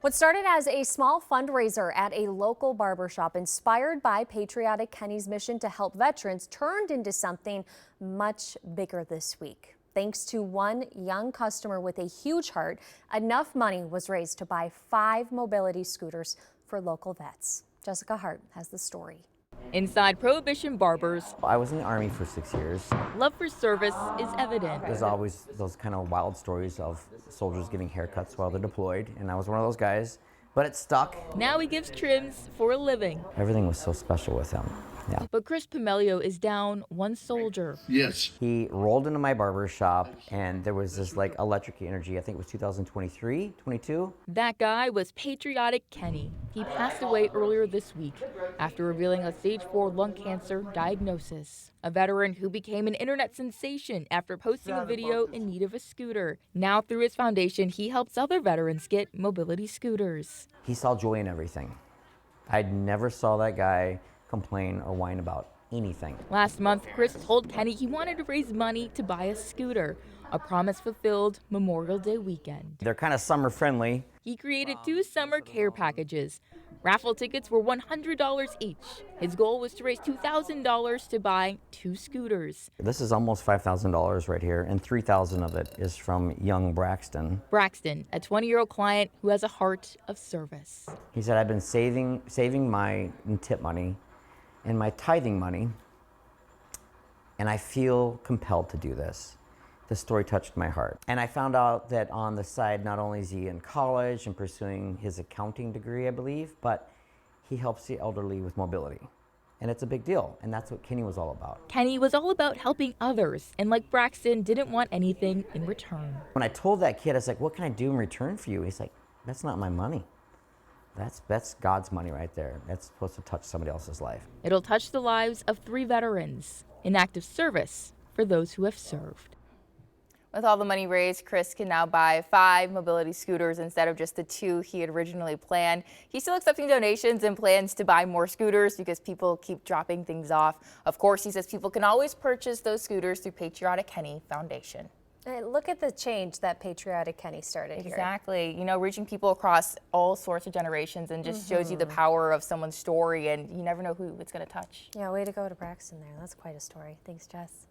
What started as a small fundraiser at a local barbershop inspired by Patriotic Kenny's mission to help veterans turned into something much bigger this week. Thanks to one young customer with a huge heart, enough money was raised to buy 5 mobility scooters for local vets. Jessica Hart has the story. Inside Prohibition Barbers, I was in the Army for 6 years. love for service is evident. There's always those kind of wild stories of soldiers getting haircuts while they're deployed, and I was one of those guys, but it stuck. Now he gives trims for a living. Everything was so special with him. Yeah. But Chris Pomelio is down one soldier. Yes. He rolled into my barber shop, and there was this like electric energy. I think it was 2023, 22. That guy was Patriotic Kenny. He passed away earlier this week after revealing a stage 4 lung cancer diagnosis. A veteran who became an internet sensation after posting a video in need of a scooter. Now through his foundation, he helps other veterans get mobility scooters. He saw joy in everything. I never saw that guy complain or whine about anything. Last month, Chris told Kenny he wanted to raise money to buy a scooter, a promise fulfilled Memorial Day weekend. They're kind of summer friendly. He created 2 summer care packages. Raffle tickets were $100 each. His goal was to raise $2,000 to buy 2 scooters. This is almost $5,000 right here, and $3,000 of it is from young Braxton. Braxton, a 20-year-old client who has a heart of service. He said, I've been saving my tip money and my tithing money, and I feel compelled to do this. This story touched my heart. And I found out that on the side, not only is he in college and pursuing his accounting degree, I believe, but he helps the elderly with mobility. And it's a big deal, and that's what Kenny was all about. Kenny was all about helping others, and like Braxton, didn't want anything in return. When I told that kid, I was like, what can I do in return for you? He's like, that's not my money. That's God's money right there. That's supposed to touch somebody else's life. It'll touch the lives of 3 veterans, an act of service for those who have served. With all the money raised, Chris can now buy 5 mobility scooters instead of just the 2 he had originally planned. He's still accepting donations and plans to buy more scooters because people keep dropping things off. Of course, he says people can always purchase those scooters through Patriotic Kenny Foundation. Look at the change that Patriotic Kenny started here. Exactly. You know, reaching people across all sorts of generations and just shows you the power of someone's story, and you never know who it's going to touch. Yeah, way to go to Braxton there. That's quite a story. Thanks, Jess.